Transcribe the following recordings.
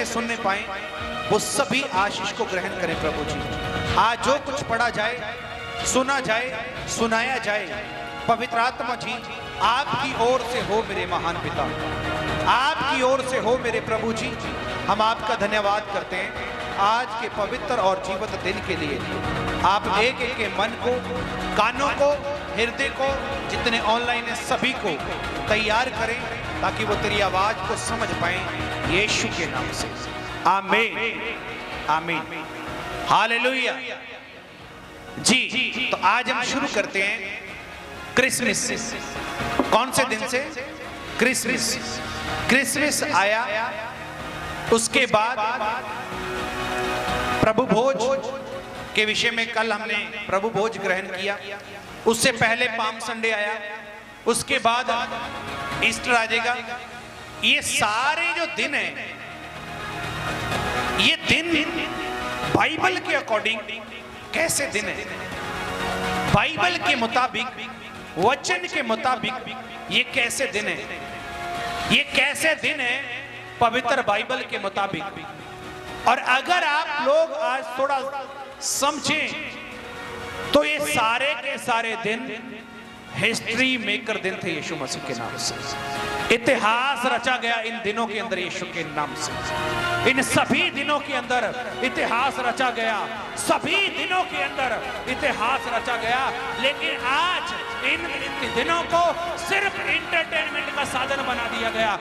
जितने सुनने पाए वो सभी आशीष को ग्रहण करें प्रभु जी। आज जो कुछ पढ़ा जाए, सुना जाए, सुनाया जाए, पवित्र आत्मा जी आपकी ओर से हो मेरे महान पिता, आपकी ओर से हो मेरे प्रभु जी। हम आपका धन्यवाद करते हैं आज के पवित्र और जीवित दिन के लिए। आप एक एक के मन को, कानों को, हृदय को, जितने ऑनलाइन है सभी को तैयार करें ताकि वो तेरी आवाज को समझ पाए, यीशु के नाम से आमीन आमीन हालेलुया जी। तो आज हम शुरू करते हैं क्रिसमस से। कौन से दिन से? क्रिसमस। क्रिसमस आया, उसके बाद प्रभु भोज के विषय में कल हमने प्रभु भोज ग्रहण किया। उससे पहले पाम संडे आया, उसके बाद ईस्टर आ जाएगा। ये सारे जो दिन हैं, ये दिन बाइबल के अकॉर्डिंग कैसे दिन है? बाइबल के मुताबिक, वचन के मुताबिक ये कैसे दिन है? ये कैसे दिन है पवित्र बाइबल के मुताबिक? और अगर आप लोग आज थोड़ा समझें तो ये सारे के सारे दिन हिस्ट्री मेकर दिन थे यीशु मसीह के नाम से। इतिहास रचा गया इन दिनों के अंदर यीशु के नाम से। इन सभी दिनों के अंदर इतिहास रचा गया, सभी दिनों के अंदर इतिहास रचा गया। लेकिन आज इन दिनों को सिर्फ इंटरटेनमेंट का साधन बना दिया गया।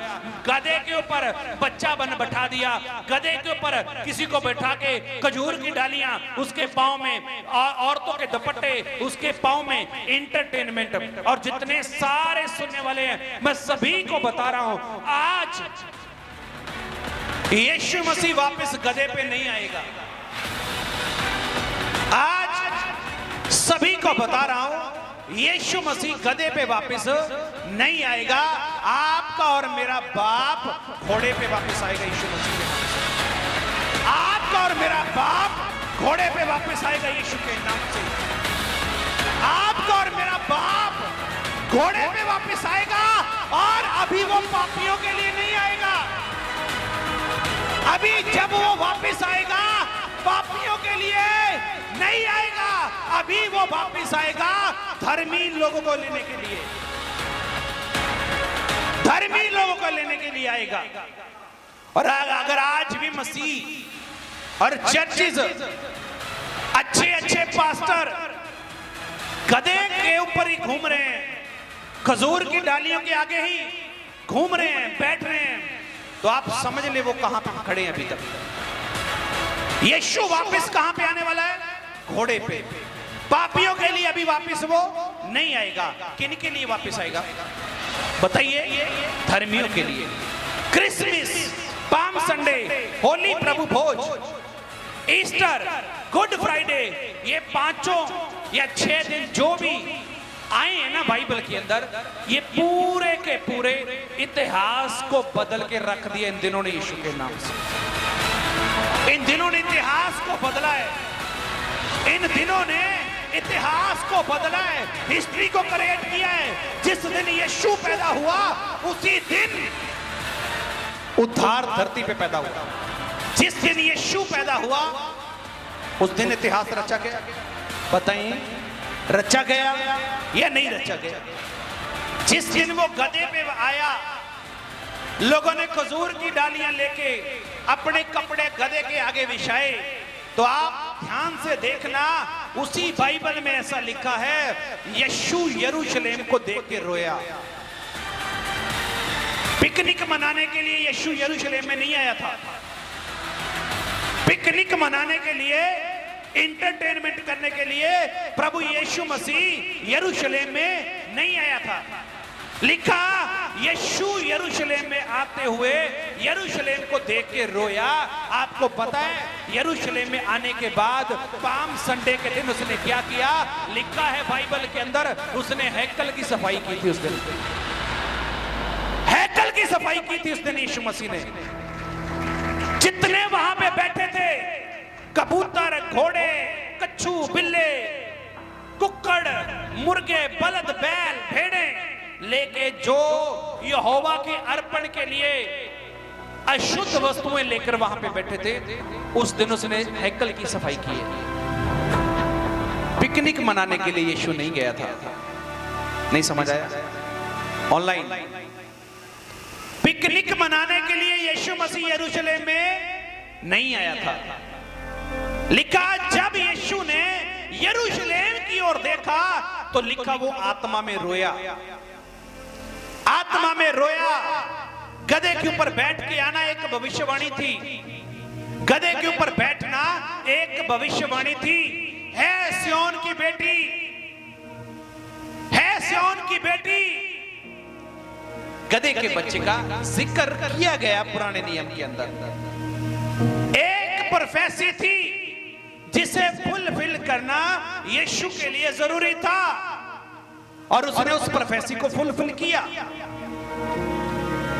गधे के ऊपर बच्चा बैठा दिया, गधे के ऊपर किसी को बैठा के खजूर की डालियां उसके पांव में, औरतों के दुपट्टे उसके पांव में, इंटरटेनमेंट। और जितने सारे सुनने वाले हैं मैं सभी को बता रहा हूं, आज यीशु मसीह वापस गधे पे नहीं आएगा। आज सभी को बता रहा हूं यीशु मसीह गधे पे वापस नहीं आएगा। आपका और मेरा बाप घोड़े पे वापस आएगा यीशु मसीह के नाम से। आपका और मेरा बाप घोड़े पे वापस आएगा यीशु के नाम से। आपका और मेरा बाप घोड़े पे वापस आएगा। और अभी वो पापियों के लिए नहीं आएगा। अभी जब वो वापस आएगा पापियों के लिए नहीं आएगा। अभी वो वापस आएगा धर्मी लोगों को लेने के लिए, धर्मी लोगों को लेने के लिए आएगा। और अगर आज भी मसीह और चर्चेज, अच्छे अच्छे पास्टर गधे के ऊपर ही घूम रहे हैं, खजूर की डालियों के आगे ही घूम रहे हैं, बैठ रहे हैं, तो आप समझ ले वो कहां पे खड़े हैं अभी तक। यीशु वापस कहां पे आने वाला है? घोड़े पे। पापियों के लिए अभी वापस वो नहीं आएगा। किन के लिए वापस आएगा बताइए? धर्मियों के लिए। क्रिसमस, पाम संडे, होली प्रभु भोज, ईस्टर, गुड फ्राइडे, ये पांचों या 6 दिन जो भी आए हैं ना बाइबल के अंदर, ये पूरे के पूरे इतिहास को बदल के रख दिया इन दिनों ने यीशु के नाम से। इन दिनों ने इतिहास को बदला है। इन दिनों ने इतिहास को बदला है, हिस्ट्री को क्रिएट किया है। जिस दिन यीशु पैदा हुआ उसी दिन उद्धार धरती पे पैदा हुआ। जिस दिन यीशु पैदा हुआ उस दिन इतिहास रचा गया। बताइए रचा गया या नहीं रचा गया? जिस दिन वो गधे पे आया, लोगों ने खजूर की डालियां लेके अपने कपड़े गधे के आगे बिछाए। तो आप ध्यान से देखना, उसी बाइबल में ऐसा लिखा है, यीशु यरूशलेम को देख के रोया। पिकनिक मनाने के लिए यीशु यरूशलेम में नहीं आया था। पिकनिक मनाने के लिए, इंटरटेनमेंट करने के लिए प्रभु यीशु मसीह यरूशलेम में नहीं आया था। लिखा यीशु यरूशलेम में आते हुए यरूशलेम को देख के रोया। आपको पता है यरूशलेम में आने के बाद पाम संडे के दिन उसने क्या किया? लिखा है बाइबल के अंदर, उसने हैकल की सफाई की थी। उस दिन हैकल की सफाई की थी उस दिन यीशु मसीह ने। जितने वहां पे बैठे थे, कबूतर, घोड़े, कच्छू, बिल्ले, कुक्कड़, मुर्गे, बलद, बैल, भेड़ें लेके जो यहोवा के अर्पण के लिए अशुद्ध वस्तुएं लेकर वहां पे बैठे थे। उस दिन उसने हैकल की सफाई की है। पिकनिक मनाने के लिए यीशु नहीं गया था। नहीं समझ आया? ऑनलाइन पिकनिक मनाने के लिए यीशु मसीह यरूशलेम में नहीं आया था। लिखा जब यीशु ने यरूशलेम की ओर देखा तो लिखा वो आत्मा में रोया, आत्मा में रोया। गधे के ऊपर बैठ के आना एक भविष्यवाणी थी। गधे के ऊपर बैठना एक भविष्यवाणी थी। है सिय्योन की बेटी, है सिय्योन की बेटी। गधे के बच्चे का जिक्र किया गया पुराने नियम के अंदर। एक प्रोफेसी थी जिसे फुलफिल करना यीशु के लिए जरूरी था और उसने उस प्रोफेसी को फुलफिल किया।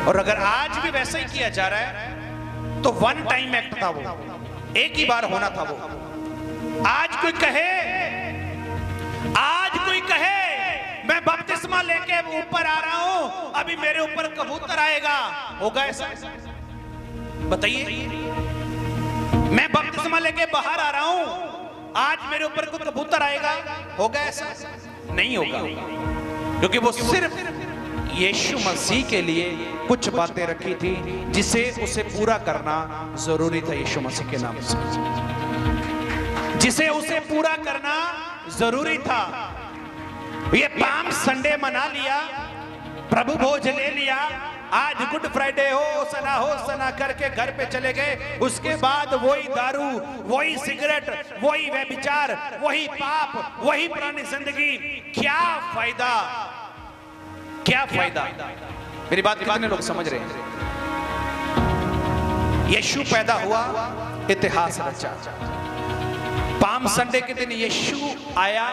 और अगर आज भी वैसा ही किया जा रहा है तो वन टाइम एक्ट था, वो एक ही बार होना था। वो आज कोई कहे मैं बपतिस्मा लेके ऊपर आ रहा हूं, अभी मेरे ऊपर कबूतर आएगा, होगा ऐसा? बताइए। मैं बपतिस्मा लेके बाहर आ रहा हूं, आज मेरे ऊपर कोई कबूतर आएगा, होगा ऐसा? नहीं होगा, क्योंकि वो सिर्फ यीशु मसीह के लिए कुछ बातें रखी थी जिसे उसे पूरा करना जरूरी था। यीशु मसीह के नाम से जिसे उसे पूरा करना जरूरी था। ये पाम संडे मना लिया, प्रभु भोज ले लिया, आज गुड फ्राइडे हो सना करके घर पे चले गए। उसके बाद वही दारू, वही सिगरेट, वही व्यभिचार, वही पाप, वही पुरानी जिंदगी। क्या फायदा, क्या फायदा? मेरी बात कितने लोग समझ रहे हैं? यीशु पैदा हुआ, इतिहास रचा। पाम संडे के दिन यीशु आया,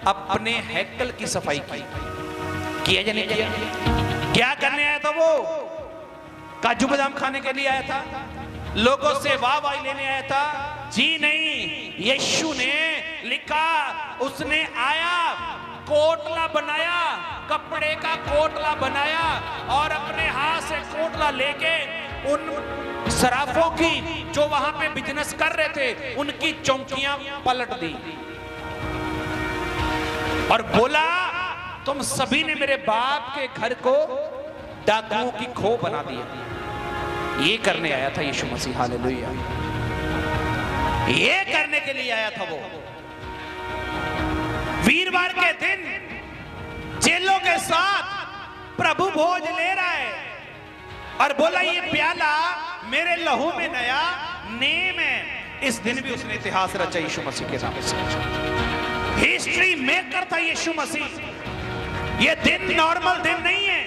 अपने हैकल की सफाई की। किया या नहीं किया? क्या करने आया था वो? काजू बादाम खाने के लिए आया था? लोगों से वाह लेने आया था? जी नहीं। यीशु ने लिखा, उसने आया, कोटला बनाया, कपड़े का कोटला बनाया और अपने हाथ से कोटला लेके उन सराफों की जो वहां पे बिजनेस कर रहे थे उनकी चौकियां पलट दी और बोला, तुम सभी ने मेरे बाप के घर को डाकुओं की खो बना दिया। ये करने आया था यीशु मसीह। हालेलुया। ये करने के लिए आया था वो। वीरवार के दिन चेलों के साथ प्रभु भोज ले रहा है और बोला, ये प्याला मेरे लहू में नया नेम है। इस दिन भी उसने इतिहास रचा यीशु मसीह के नाम से। हिस्ट्री मेकर था यीशु मसीह। ये दिन नॉर्मल दिन नहीं है।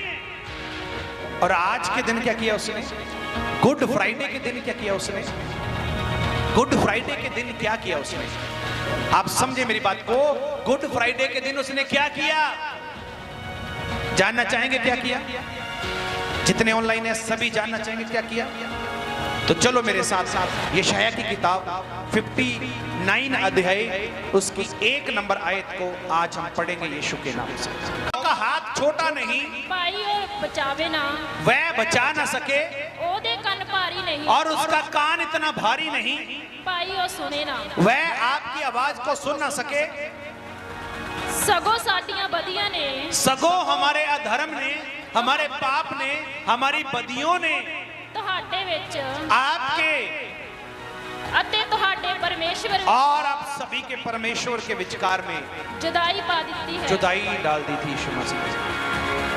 और आज के दिन क्या किया उसने? गुड फ्राइडे के दिन क्या किया उसने? गुड फ्राइडे के दिन क्या किया उसने? आप समझे मेरी बात को? गुड फ्राइडे के दिन उसने क्या किया? जानना चाहेंगे क्या किया? जितने ऑनलाइन है सभी जानना चाहेंगे क्या किया? तो चलो मेरे साथ साथ यशायाह की किताब 59 अध्याय उसकी 1 नंबर आयत को आज हम पढ़ेंगे यीशु के नाम से। का हाथ छोटा नहीं, पाई और बचावे ना, वह बचा ना सके, ओदे कन भारी नहीं, और उसका कान इतना भारी नहीं, पाई और सुने ना, वह आपकी आवाज को सुन ना सके। सगो साटियां बदियां ने, सगो हमारे अधर्म ने, हमारे पाप ने, हमारी बदियों ने तुहाडे विच आपके अते तुहाडे परमेश्वर और आप सभी के परमेश्वर के विचकार में जुदाई पा दी है, जुदाई डाल दी थी यीशु मसीह।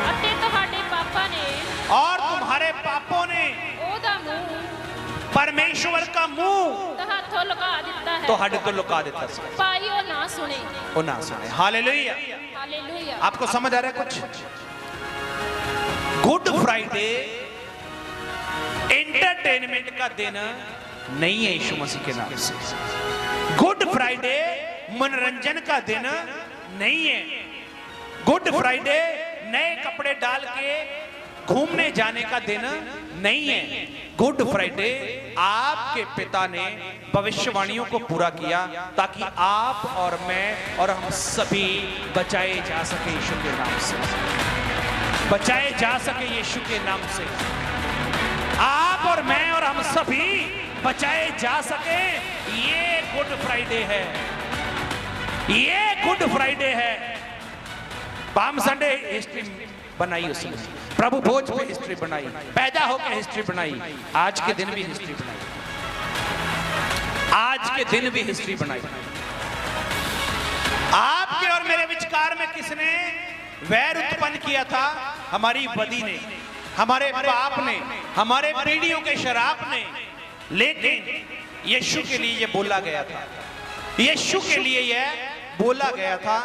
अते तुहाडे पापा ने और तुम्हारे पापों ने ओदा मुंह परमेश्वर का मुंह तहाथों लुका दिता है, तो हड को लुका देता सी। पाई और ना सुने, वो ना सुने। हालेलुया। हालेलुया। आपको समझ आ रहा है कुछ? गुड फ्राइडे एंटरटेनमेंट का दिन नहीं है यीशु मसीह के नाम से। गुड फ्राइडे मनोरंजन का दिन नहीं है। गुड फ्राइडे नए कपड़े डाल के घूमने जाने का दिन नहीं है। गुड फ्राइडे आपके पिता ने भविष्यवाणियों को पूरा किया ताकि आप और मैं और हम सभी बचाए जा सके यीशु के नाम से, बचाए जा सके यीशु के नाम से। आप और मैं सभी बचाए जा सके। ये गुड फ्राइडे है, ये गुड फ्राइडे है। पाम संडे हिस्ट्री बनाई उसने, प्रभु भोज पे हिस्ट्री बनाई, पैदा होकर हिस्ट्री बनाई, आज के दिन भी हिस्ट्री बनाई, आज के दिन भी हिस्ट्री बनाई। आपके और मेरे विचार में किसने वैर उत्पन्न किया था? हमारी बदी ने, हमारे पाप ने, हमारे पीढ़ियों के शराब ने। लेकिन यीशु के लिए यह बोला गया था, यीशु के लिए यह बोला गया था।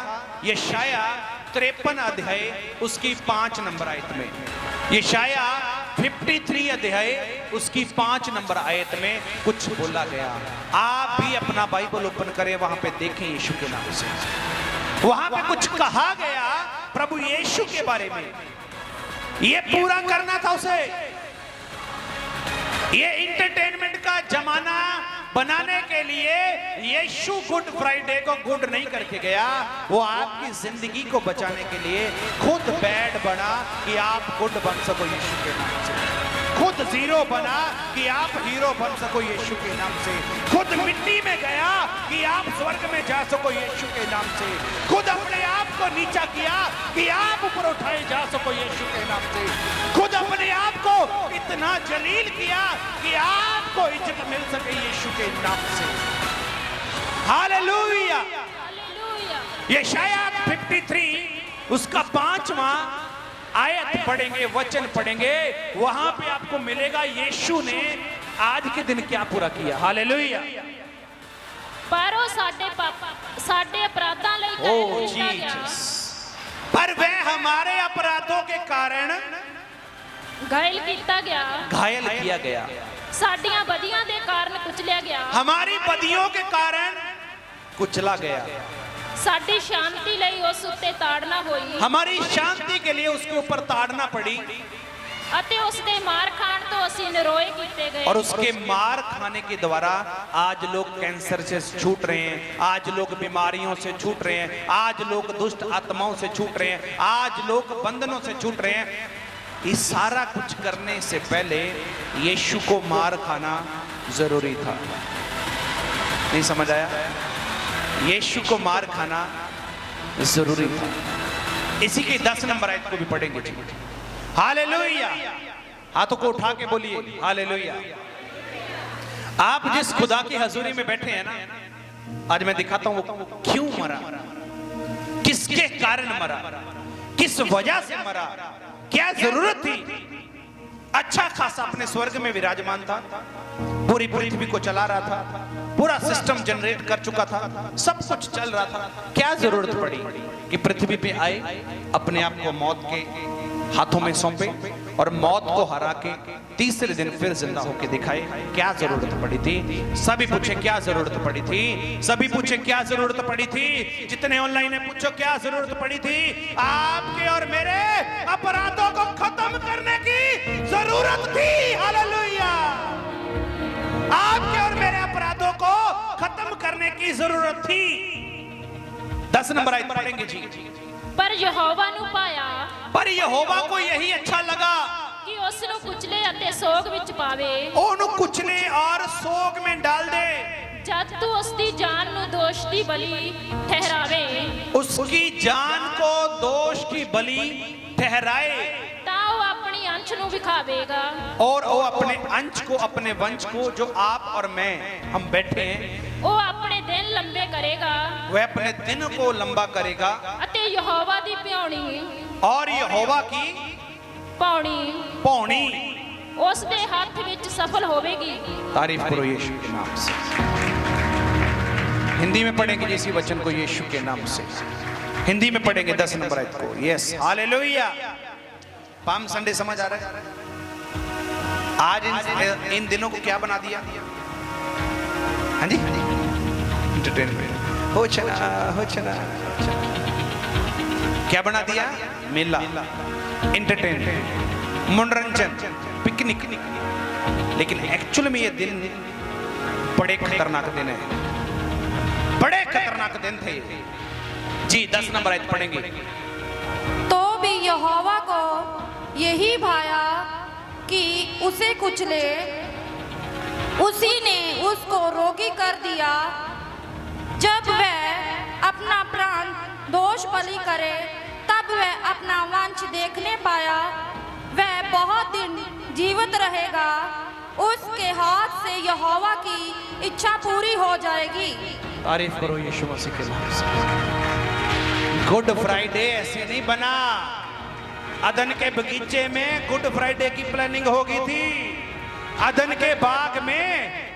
यशाया 53 अध्याय उसकी 5 नंबर आयत में, यशाया 53 अध्याय उसकी 5 नंबर आयत में कुछ बोला गया। आप भी अपना बाइबल ओपन करें, वहां पे देखें यीशु के नाम से, वहां पे कुछ कहा गया प्रभु यीशु के बारे में। ये पूरा करना था उसे। ये इंटरटेनमेंट का जमाना बनाने के लिए यीशु गुड फ्राइडे को गुड नहीं करके गया, वो आपकी जिंदगी को बचाने के लिए खुद बैड बना कि आप गुड बन सको यीशु के नाम से, खुद जीरो बना कि आप हीरो बन सको यीशु के नाम से, खुद मिट्टी में गया कि आप स्वर्ग में जा सको यीशु के नाम से, खुद अपने आप को नीचा किया कि आप ऊपर उठाए जा सको यीशु के नाम से, खुद अपने आप को इतना जलील किया कि आपको इज्जत मिल सके यीशु के नाम से। हालेलुया। यशाया 53 उसका 5वां आयत पढ़ेंगे, वचन पढ़ेंगे, वहां पे आपको मिलेगा यीशु ने आज के दिन क्या पूरा किया। हालेलुया। पर ਉਹ ਸਾਡੇ ਅਪਰਾਧਾਂ ਲਈ ਘਾਇਲ ਕੀਤਾ ਗਿਆ, पर वह हमारे अपराधों के कारण घायल ਕੀਤਾ ਗਿਆ, घायल किया गया, ਸਾਡੀਆਂ ਬਦੀਆਂ ਦੇ ਕਾਰਨ ਕੁਚਲਿਆ ਗਿਆ, हमारी बदियों के कारण कुचला गया, ਸਾਡੀ ਸ਼ਾਂਤੀ ਲਈ ਉਸ ਉੱਤੇ ਤਾੜਨਾ ਹੋਈ, हमारी शांति के लिए उसके ऊपर ताड़ना पड़ी, ਅਤੇ ਉਸ ਦੇ ਮਾਰ ਖਾਣ ਤੋਂ ਅਸੀਂ ਨਿਰੋਏ ਕੀਤੇ ਗਏ। और उसके मार खाने के द्वारा आज लोग कैंसर से छूट रहे हैं, आज लोग बीमारियों से छूट रहे हैं, आज लोग दुष्ट आत्माओं से छूट रहे हैं, आज लोग बंधनों से छूट रहे हैं। इस सारा कुछ करने से पहले यीशु को मार खाना जरूरी था। नहीं समझ आया? यीशु को मार खाना जरूरी था। इसी के 10 नंबर आयत को भी पढ़ेंगे। हालेलुया। हाथों को उठा के बोलिए हालेलुया। आप जिस खुदा की हजूरी में बैठे हैं ना, आज मैं दिखाता हूं वो क्यों मरा, किसके कारण मरा, किस वजह से मरा, क्या जरूरत थी। अच्छा खासा अपने स्वर्ग में विराजमान था, पूरी पृथ्वी को चला रहा था, पूरा सिस्टम जनरेट कर चुका था, सब कुछ चल रहा था। क्या जरूरत पड़ी कि पृथ्वी पे आए, अपने आप को मौत के हाथों में सौंपे और मौत को हरा के तीसरे दिन फिर जिंदा होके दिखाए। क्या जरूरत पड़ी थी? सभी पूछे क्या जरूरत पड़ी थी, सभी पूछे क्या जरूरत पड़ी थी। जितने ऑनलाइन है पूछो क्या जरूरत पड़ी थी। आपके और मेरे अपराधों को खत्म करने की जरूरत थी। हालेलुया। आपके और मेरे अपराधों को खत्म करने की जरूरत थी। 10 नंबर आयत पढ़ेंगे जी। ਪਰ ਯਹੋਵਾ ਨੂੰ ਪਾਇਆ, पर यहोवा को यही अच्छा लगा कि ਉਸ ਨੂੰ ਕੁਚਲੇ ਅਤੇ ਸੋਗ ਵਿੱਚ ਪਾਵੇ, ਉਹਨੂੰ ਕੁਚਲੇ और सोग में डाल दे। ਜਦ ਤੂੰ ਉਸ ਦੀ ਜਾਨ ਨੂੰ ਦੋਸ਼ ਦੀ ਬਲੀ ਠਹਿਰਾਵੇ, उसकी जान को दोष की बलि ठहराए, ਤਾਂ ਉਹ ਆਪਣੀ ਅੰਸ਼ ਨੂੰ ਵਿਖਾਵੇਗਾ, और वो अपने अंश को, अपने वंश को, जो आप और मैं हम बैठे हैं, ਉਹ ਆਪਣੇ ਦਿਨ ਲੰਬੇ ਕਰੇਗਾ, वह अपने दिन को लंबा करेगा ਅਤੇ ਯਹੋਵਾ ਦੀ ਭਿਉਣੀ और यहोवा की ਪੌਣੀ पौनी ਉਸ ਦੇ ਹੱਥ ਵਿੱਚ ਸਫਲ होवेगी। तारीफ करो यीशु के नाम से। हिंदी में पढ़ेंगे इसी वचन को यीशु के नाम से, हिंदी में पढ़ेंगे 10 नंबर आयत को। Yes hallelujah. पाम संडे समझ आ रहा है? आज इन दिनों को क्या बना दिया? हाँ जी, इंटरटेनमेंट हो चला क्या बना दिया? मेला, इंटरटेनमेंट, मनोरंजन, पिकनिक। लेकिन एक्चुअल में ये दिन बड़े खतरनाक दिन है, बड़े खतरनाक दिन थे जी। 10 नंबर आयत पढ़ेंगे। तो भी यहोवा को यही भाया कि उसे कुचले उसी ने उसको रोगी कर दिया। जब वह अपना प्राण दोष बलि करे तब वह अपना वंश देखने पाया। वह बहुत दिन जीवित रहेगा, उसके हाथ से यहोवा की इच्छा पूरी हो जाएगी। तारीफ करो यीशु मसीह के नाम से। गुड फ्राइडे ऐसे नहीं बना। अदन के बगीचे में गुड फ्राइडे की प्लानिंग हो गई थी। अदन के बाग में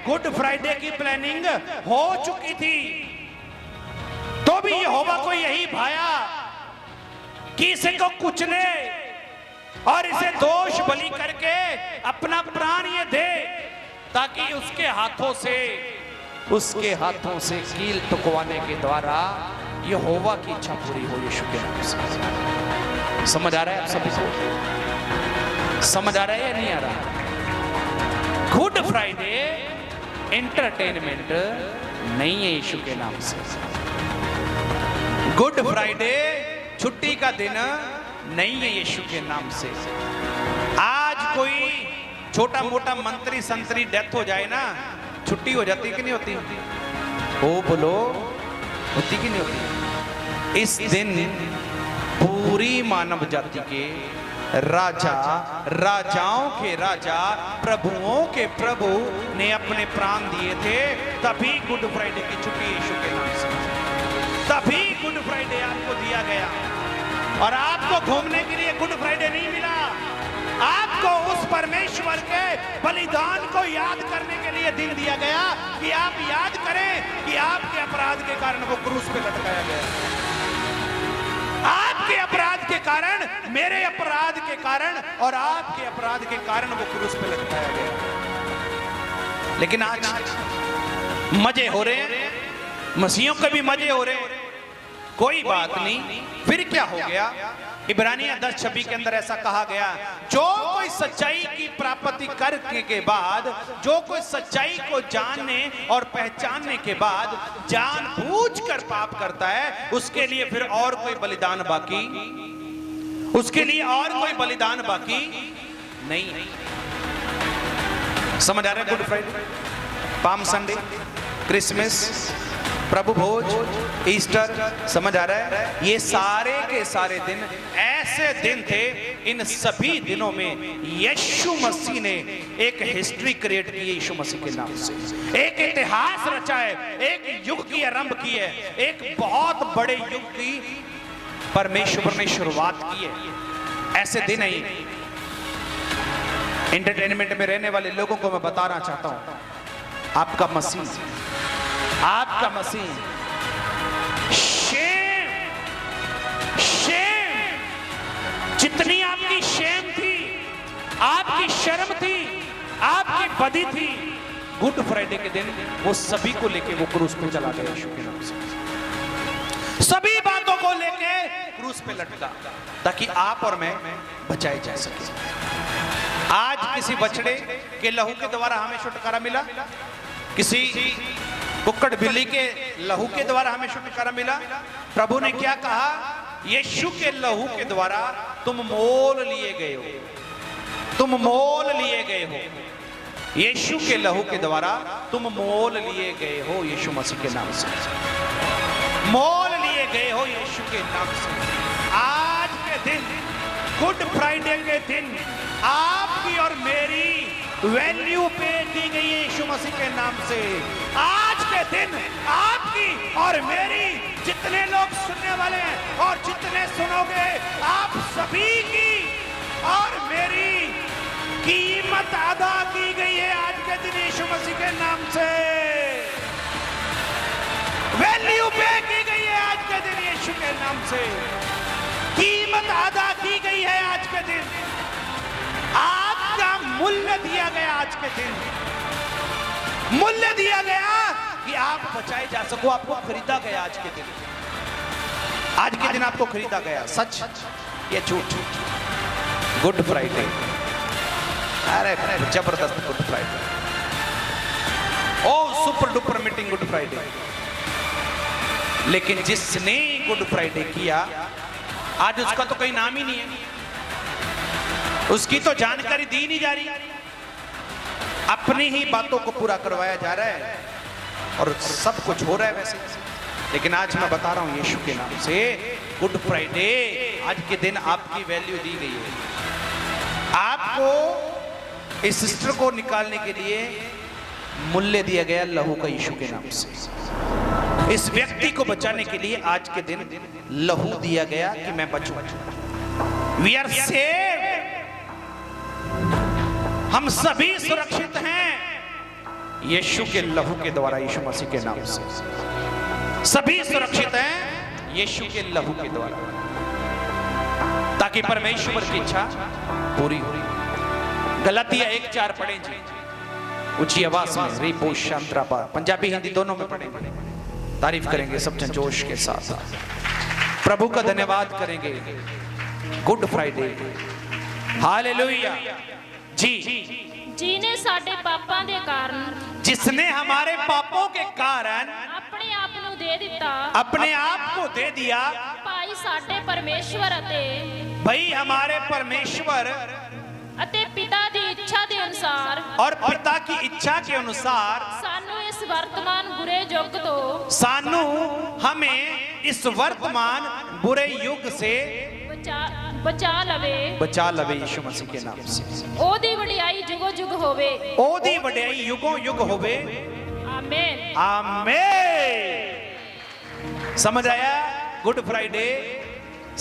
गुड फ्राइडे की प्लानिंग हो चुकी थी। तो भी यहोवा को यही भाया कि इसे को कुचले और इसे दोष बलि करके अपना प्राण ये दे, ताकि उसके हाथों से कील टुकवाने के द्वारा यहोवा की इच्छा पूरी हो यीशु के नाम से। समझ आ रहा है आप सभी को? समझ आ रहा है या नहीं आ रहा? गुड फ्राइडे एंटरटेनमेंट नहीं है यीशु के नाम से। गुड फ्राइडे छुट्टी का दिन नहीं है यीशु के नाम से। आज कोई छोटा मोटा मंत्री संतरी डेथ हो जाए ना, छुट्टी हो जाती कि नहीं होती? ओ बोलो, होती कि नहीं होती? इस दिन पूरी मानव जाति के राजा, राजाओं के राजा, प्रभुओं के प्रभु ने अपने प्राण दिए थे। तभी गुड फ्राइडे की छुट्टी यीशु के नाम से, तभी गुड फ्राइडे आपको दिया गया। और आपको घूमने के लिए गुड फ्राइडे नहीं मिला, आपको उस परमेश्वर के बलिदान को याद करने के लिए दिन दिया गया कि आप याद करें कि आपके अपराध के कारण वो क्रूस पे लटकाया गया। आपके अपराध के कारण, मेरे अपराध के कारण और आपके अपराध के कारण वो क्रूस पे लटकाया गया। लेकिन आज मजे हो रहे हैं, मसीहों के भी मजे हो रहे हैं। कोई बात नहीं, फिर क्या हो गया? इब्रानियन 10:26 के अंदर ऐसा कहा गया, जो कोई सच्चाई की प्राप्ति करने के बाद, जो कोई सच्चाई को जानने और पहचानने के बाद जानबूझकर पाप करता है, उसके लिए फिर और कोई बलिदान बाकी, उसके लिए और कोई बलिदान बाकी नहीं। समझ आ रहा है? Good Friday, palm Sunday, Christmas, प्रभु भोज, ईस्टर, समझ आ रहा है? ये सारे के सारे दिन ऐसे दिन थे। इन सभी दिनों में यीशु मसीह ने एक हिस्ट्री क्रिएट की है। यीशु मसीह के नाम से एक इतिहास रचा है, एक युग की आरंभ की है, एक बहुत बड़े युग की परमेश्वर ने शुरुआत की है। ऐसे दिन ही एंटरटेनमेंट में रहने वाले लोगों को मैं बताना चाहता हूं, आपका मसीह, आपका मसीह शेम, शेम, जितनी आपकी शेम थी, आपकी शर्म थी, आपकी बदी थी, गुड फ्राइडे के दिन वो सभी को लेके वो क्रूस पे चला गया यीशु के नाम से। सभी बातों को लेके क्रूस पे लटका, ताकि आप और मैं बचाए जा सके। आज किसी बछड़े के लहू के द्वारा हमें छुटकारा मिला, किसी कुक्कड़ बिल्ली के लहू के द्वारा हमें छुटकारा मिला। प्रभु ने क्या कहा? यीशु के लहू के द्वारा तुम मोल लिए गए हो, तुम मोल लिए गए हो। यीशु के लहू के द्वारा तुम मोल लिए गए हो, यीशु मसीह के नाम से मोल लिए गए हो, यीशु के नाम से। आज के दिन, गुड फ्राइडे के दिन, आपकी और मेरी वैल्यू पे दी गई है यीशु मसीह के नाम से। आज के दिन आपकी और मेरी, जितने लोग सुनने वाले हैं और जितने सुनोगे, आप सभी की और मेरी कीमत अदा की गई है आज के दिन यीशु मसीह के नाम से। वैल्यू पे की गई है आज के दिन यीशु के नाम से। कीमत अदा की गई है आज के दिन। आपका मूल्य दिया गया आज के दिन, मूल्य दिया गया कि आप बचाए जा सको। आपको खरीदा गया आज के दिन, आज के दिन आपको खरीदा गया। सच या झूठ? गुड फ्राइडे, अरे जबरदस्त गुड फ्राइडे, ओ super duper meeting good Friday. लेकिन जिसने गुड फ्राइडे किया, आज उसका तो कोई नाम ही नहीं है, उसकी तो जानकारी दी नहीं जा रही। अपनी ही बातों को पूरा करवाया जा रहा है और सब कुछ हो रहा है वैसे। लेकिन आज मैं बता रहा हूं यीशु के नाम से, गुड फ्राइडे आज के दिन आपकी वैल्यू दी गई है। आपको इस सिस्टर को निकालने के लिए मूल्य दिया गया लहू का, यीशु के नाम से। इस व्यक्ति को बचाने के लिए आज के दिन लहू दिया गया कि मैं बचूं। वी आर सेव्ड, हम सभी सुरक्षित हैं यीशु के लहू के द्वारा, यीशु मसीह के नाम से सभी सुरक्षित हैं यीशु के लहू के द्वारा, ताकि परमेश्वर की इच्छा पूरी हो। गलातिया 1:4 पढ़ें जी, ऊंची आवाज में, रिपो शांत्रापा, पंजाबी हिंदी दोनों में पढ़ेंगे, तारीफ करेंगे सब जन जोश के साथ, प्रभु का धन्यवाद करेंगे। गुड फ्राइडे, हालेलुया जी। जिने साडे पापां दे कारण, जिसने हमारे पापों के कारण अपने आप ਨੂੰ ਦੇ ਦਿੱਤਾ, अपने आप को दे दिया, ਭਾਈ ਸਾਡੇ ਪਰਮੇਸ਼ਵਰ भाई हमारे परमेश्वर ਅਤੇ ਪਿਤਾ ਦੀ ਇੱਛਾ ਦੇ ਅਨੁਸਾਰ और पिता की इच्छा के अनुसार ਸਾਨੂੰ ਇਸ ਵਰਤਮਾਨ ਬੁਰੇ ਯੁੱਗ ਤੋਂ सानू हमें इस वर्तमान बुरे युग से ਬਚਾ ਲਵੇ। बचा लवे यीशु मसीह के नाम से। ਉਹਦੀ ਵਡਿਆਈ ਜੁਗੋ ਜੁਗ ਹੋਵੇ। ओदी वड्याई युगों युग होवे, आमेन आमेन। समझ आया? गुड फ्राइडे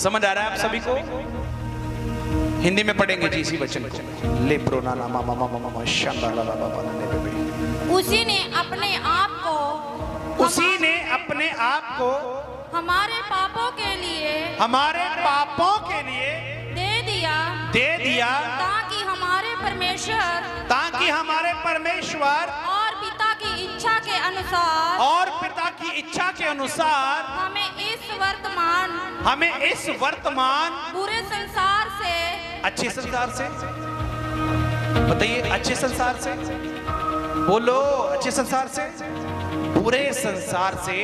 समझ आ रहा है आप सभी को? हिंदी में पढ़ेंगे जी इसी वचन को, ले प्रोना ना मामा मामा मामा शांदा ला ला बाबा ने बेबे। उसी ने अपने आप को उसी ने अपने आप को हमारे पापों के लिए हमारे पापों के लिए दे दिया ताकि हमारे परमेश्वर और पिता की इच्छा के अनुसार हमें इस वर्तमान बुरे संसार से, अच्छे संसार से, बताइए अच्छे संसार से, बोलो अच्छे संसार से, बुरे संसार से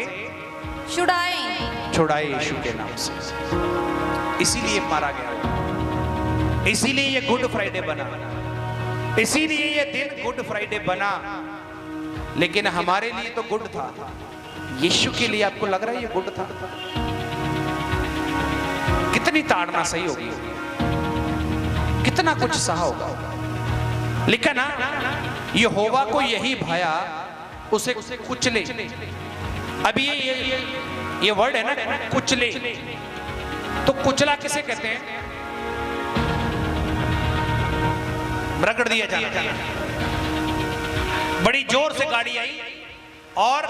छुड़ाए यीशु के नाम से। इसीलिए मारा गया, इसीलिए ये गुड फ्राइडे बना, इसीलिए ये दिन गुड फ्राइडे बना। लेकिन हमारे लिए तो गुड था, यीशु के लिए आपको लग रहा है ये गुड था? कितनी ताड़ना सही होगी, कितना कुछ सहा होगा। लिखा ना, यहोवा को यही भाया उसे कुचले। अभी ये वर्ड है ना, कुचले, तो कुचला किसे कहते हैं? रगड़ दिया जाना। बड़ी जोर से गाड़ी आई और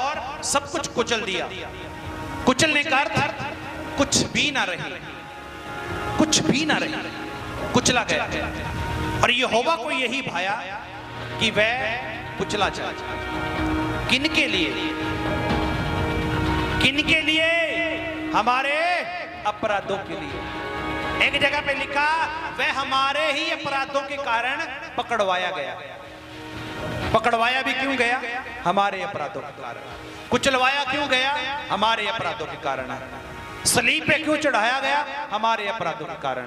सब कुछ कुचल दिया। कुचलने का अर्थ कुछ भी ना रही, कुछ भी ना रही, कुचला गया। और यहोवा को यही भाया कि वह कुचला जाए। किनके लिए? किनके लिए? हमारे अपराधों के लिए। एक जगह पे लिखा, वह हमारे ही अपराधों के कारण पकड़वाया गया। पकड़वाया भी क्यों गया? हमारे अपराधों के कारण। कुचलवाया क्यों गया? हमारे अपराधों के कारण। सलीब पे क्यों चढ़ाया गया? हमारे अपराधों के कारण।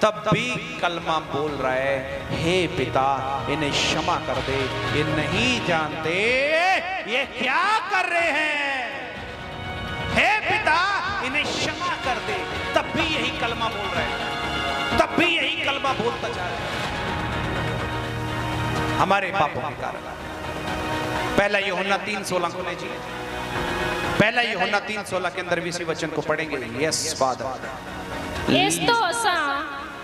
तब भी कलमा बोल रहा है, हे पिता इन्हें क्षमा कर दे, ये नहीं जानते ये क्या कर रहे हैं। हे पिता इन्हें क्षमा कर दे। तब भी यही कलमा बोल रहा है, तब भी यही कलमा बोलता जा रहा है, हमारे पापों के कारण। पहला यूहन्ना 3:16 खोले जी, पहला यूहन्ना 3:16 के अंदर भी इसी वचन को पढ़ेंगे। Yes father. इस तो असा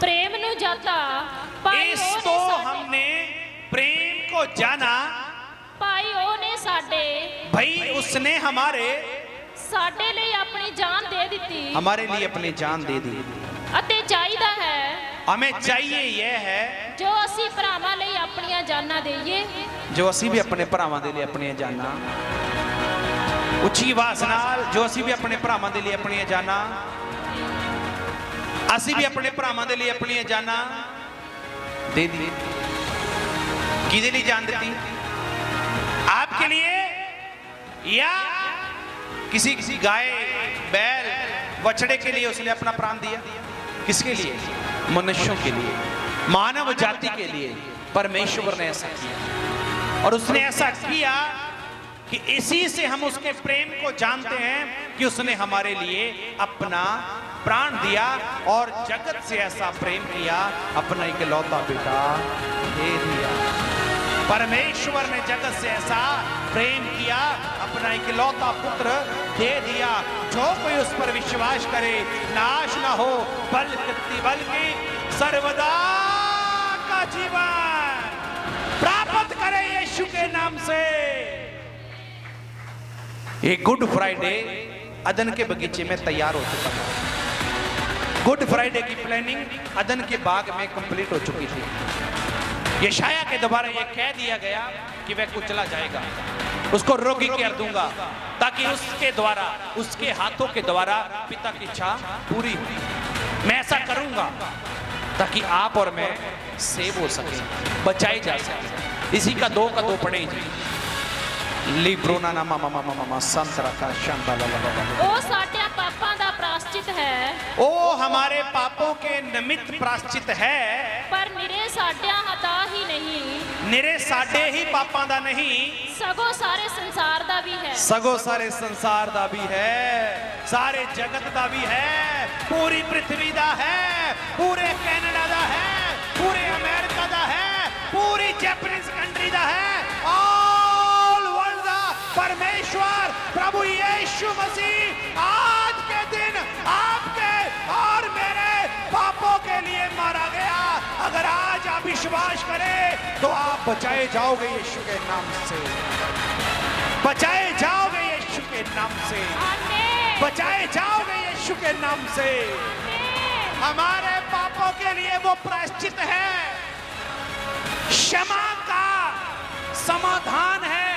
प्रेम नु जाता, इस तो हमने प्रेम को जाना, भाई ओने साडे, भाई उसने हमारे साडे लिए अपनी जान दे दी, हमारे लिए अपनी जान दे दी। अते चाहिदा है, हमें चाहिए यह है जो असी भरावां लिए अपनी जाना देइए, जो असी भी अपने भरावां दे लिए अपनी जाना। उच्ची आवाज़ नाल, जो असी भी अपने भरावां दे लिए अपनी जाना, असी भी अपने भरावां दे लिए अपनी जाना दे दी। किहदे लिए जान दी? आपके लिए या किसी गाय, बैल, बछड़े के लिए उसने अपना प्राण दिया? किसके लिए? मनुष्यों के लिए, मानव जाति के लिए परमेश्वर ने ऐसा किया। और उसने ऐसा किया कि इसी से हम उसके प्रेम को जानते हैं कि उसने हमारे लिए अपना प्राण दिया और जगत से ऐसा प्रेम किया, अपना इकलौता बेटा दे दिया। परमेश्वर ने जगत से ऐसा प्रेम किया, अपना इकलौता पुत्र दे दिया। जो कोई उस पर विश्वास करे नाश ना हो बल्कि सर्वदा का जीवन प्राप्त करे यीशु के नाम से। ये गुड फ्राइडे अदन के बगीचे में तैयार हो चुका था। गुड फ्राइडे की प्लानिंग अदन के बाग में कंप्लीट हो चुकी थी। यशाया के द्वारा यह कह दिया गया कि वह कुचला जाएगा, उसको रोगी कर दूंगा, ताकि उसके द्वारा, उसके हाथों के द्वारा पिता की इच्छा पूरी हो। मैं ऐसा करूंगा ताकि आप और मैं सेव हो सके, बचाए जा सके। इसी का दो पड़े जी। लिब्रोना ना मामा मामा मामा संतरा का शांता ला ला ला। ओ साडे पापां दा प्राश्चित है, ओ हमारे पापों के निमित्त प्राश्चित है, पर निरे साडियां हदा ही नहीं, निरे साडे ही पापां दा नहीं, सगो सारे संसार दा भी है, सगो सारे संसार दा भी है, सारे जगत दा भी है, पूरी पृथ्वी दा है, पूरे कनाडा दा है, पूरे अमेरिका दा है, पूरी जापानीज कंट्री दा है। ऑल वर्ल्ड दा परमेश्वर प्रभु यीशु मसीह आज के दिन आपके और मेरे पापों के लिए मारा गया। अगर आज आप विश्वास करें तो आप बचाए जाओगे यीशु के नाम से, बचाए जाओगे यीशु के नाम से, आमीन, बचाए जाओगे यीशु के नाम से। आमीन। हमारे पापों के लिए वो प्रायश्चित है, क्षमा का समाधान है।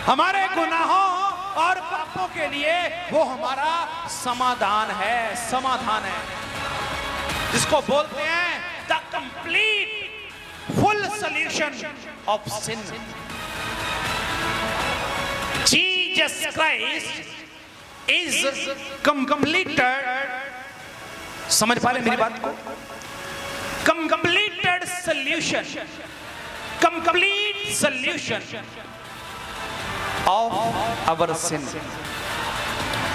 हमारे गुनाहों और पापों के लिए वो हमारा समाधान है, समाधान है, जिसको बोलते हैं the complete full solution of sin. Jesus Christ is completed, समझ पा रहे मेरी बात को? Completed solution, complete solution of our sin.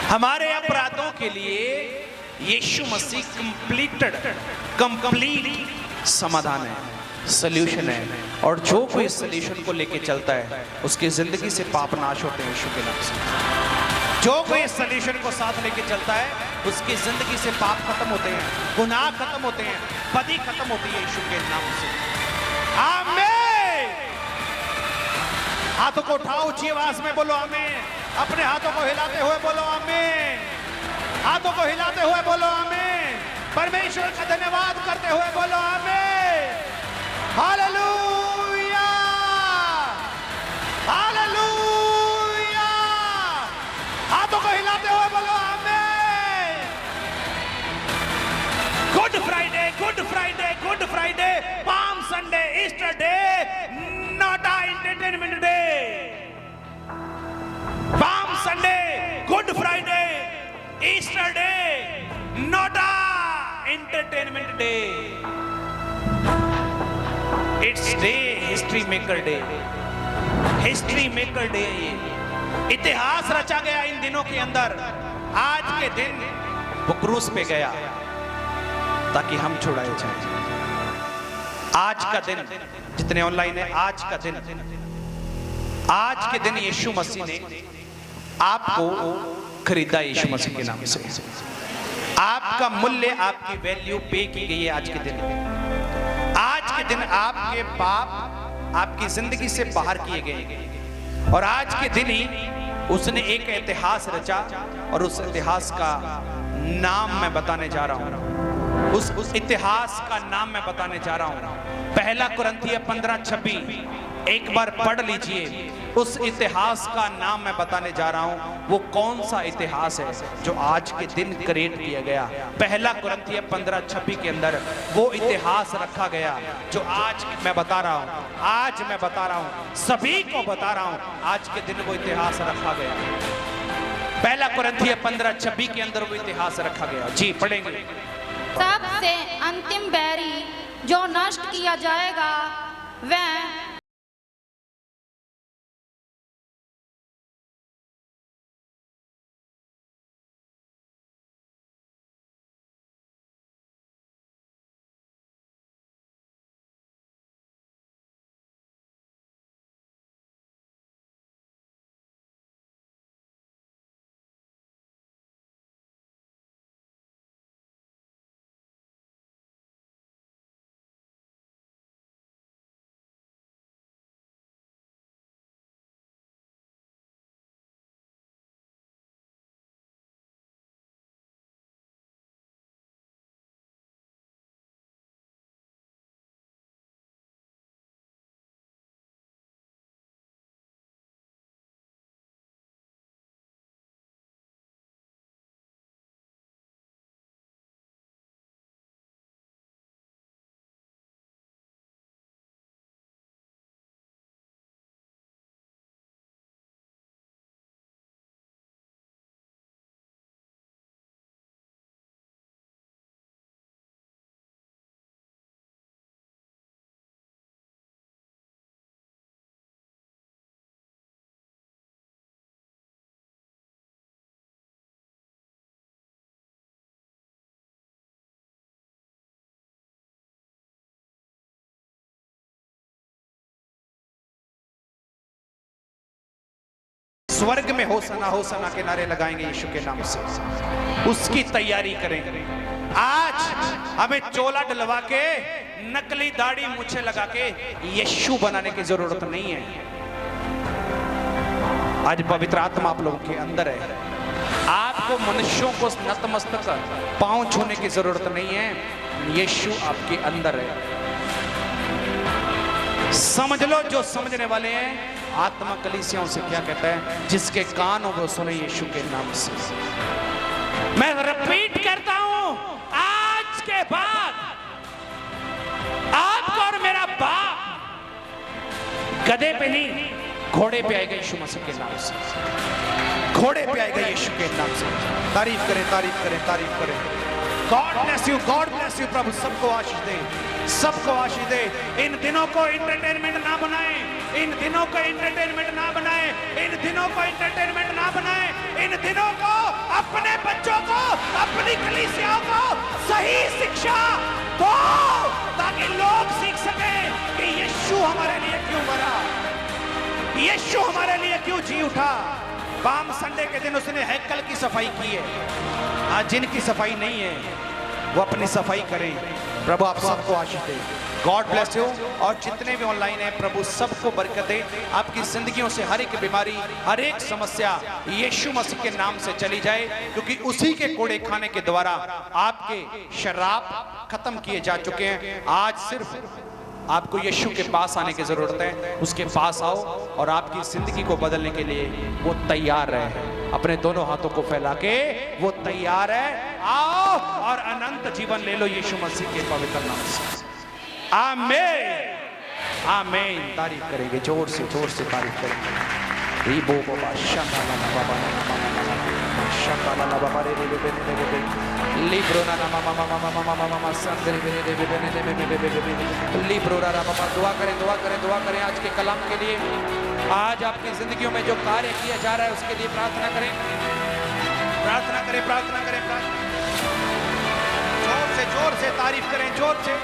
हमारे अपराधों के लिए यीशु मसीह कंप्लीट समाधान है, सॉल्यूशन है। और जो कोई इस सॉल्यूशन को लेके चलता है उसकी जिंदगी से पाप नाश होते हैं यीशु के नाम से। जो कोई इस सॉल्यूशन को साथ लेके चलता है उसकी जिंदगी से पाप खत्म होते हैं, गुनाह खत्म होते हैं, बदी खत्म होती है यीशु के नाम से। आमीन। हाथों को उठाओ, ऊंची आवाज में बोलो आमीन। अपने हाथों को हिलाते हुए बोलो आमीन। हाथों को हिलाते हुए बोलो आमीन। परमेश्वर का धन्यवाद करते हुए बोलो आमीन। Hallelujah, hallelujah. हाथों को हिलाते हुए बोलो आमीन। Good Friday, good Friday, good Friday, palm Sunday, Easter day, not a entertainment day. Palm Sunday, good Friday, Easter day, not a entertainment day. It's day history maker day, history maker day. ये इतिहास रचा गया इन दिनों के अंदर। आज के दिन वो क्रूस पे गया ताकि हम छुड़ाए जाएं। आज का दिन, जितने ऑनलाइन है, आज का दिन, आज के दिन यीशु मसीह ने आपको खरीदा यीशु मसीह के नाम से। आपका मूल्य, आपकी वैल्यू पे की गई है आज के दिन। आज के दिन आपके पाप आपकी जिंदगी से बाहर किए गए और आज के दिन ही उसने एक इतिहास रचा और उस इतिहास का नाम मैं बताने जा रहा हूं। उस इतिहास का नाम मैं बताने जा रहा हूं। पहला कुरिन्थियों 15:26 एक बार पढ़ लीजिए। उस इतिहास का नाम मैं बताने जा रहा हूं। वो कौन सा इतिहास है जो आज के दिन क्रिएट किया गया? पहला कुरिन्थियों 15:26 के अंदर वो इतिहास रखा गया जो आज मैं बता रहा हूं। आज मैं बता रहा हूं, सभी को बता रहा हूं, आज के दिन वो इतिहास रखा गया। पहला कुरिन्थियों 15:26 के अंदर वो इतिहास रखा गया। जी पढ़ेंगे। सबसे अंतिम बैरी जो नष्ट किया जाएगा वह स्वर्ग में होसना के नारे लगाएंगे यीशु के नाम से। उसकी तैयारी करें। आज हमें चोला डलवा के नकली दाढ़ी मूछें लगा के यीशु बनाने की जरूरत नहीं है। आज पवित्र आत्मा आप लोगों के अंदर है। आपको मनुष्यों को नतमस्तक पांव छूने की जरूरत नहीं है, यीशु आपके अंदर है। समझ लो, जो समझने वाले हैं, आत्मा कलीसियाओं से क्या कहता है, जिसके कान हो वो सुने यीशु के नाम से। मैं रिपीट करता हूं, आज के बाद आपका और मेरा बाप गधे पे नहीं, घोड़े पे आएगा यीशु मसीह के नाम से। घोड़े पे आएगा यीशु के नाम से। तारीफ करें, तारीफ करें, तारीफ करें। God bless you, God bless you. प्रभु सबको आशीष दे, सबको आशीष दे। इन दिनों को एंटरटेनमेंट ना बनाएं, इन दिनों को एंटरटेनमेंट ना बनाएं, इन दिनों को एंटरटेनमेंट ना बनाएं। इन दिनों को अपने बच्चों को, अपनी कलीसियाओं को सही शिक्षा दो, ताकि लोग सीख सकें कि यीशु हमारे लिए क्यों मरा, यीशु हमारे लिए क्यों जी उठा। पाम संडे के दिन उसने हैकल की सफाई की है। आज जिनकी सफाई नहीं है वो अपनी सफाई करें। प्रभु आप सबको आशीष दे। God bless you. और जितने भी ऑनलाइन हैं, प्रभु सबको बरकत दे। आपकी जिंदगियों से हर एक बीमारी, हर एक समस्या यीशु मसीह के नाम से चली जाए, क्योंकि उसी के कोड़े खाने के द्वारा आपके शराब खत्म किए जा चुके हैं। आज सिर्फ आपको यीशु के पास आने की जरूरत है। उसके पास आओ और आपकी जिंदगी को बदलने के लिए वो तैयार है। अपने दोनों हाथों को फैला के वो तैयार है। आओ और अनंत जीवन ले लो यीशु मसीह के पवित्र नाम से। आमीन, आमीन। तारीफ करेंगे, जोर से तारीफ करेंगे। रीबो बाबा शंकाला बाबा शंकाला बाबा रे लिब्रो ना मामा संदरी लिब्रो रा बाबा। दुआ करें, दुआ करें, दुआ करें आज के कलाम के लिए। आज आपकी जिंदगियों में जो कार्य किया जा रहा है उसके लिए प्रार्थना करें, प्रार्थना करें, प्रार्थना करें, प्रार्थना। जोर से तारीफ करें, जोर से।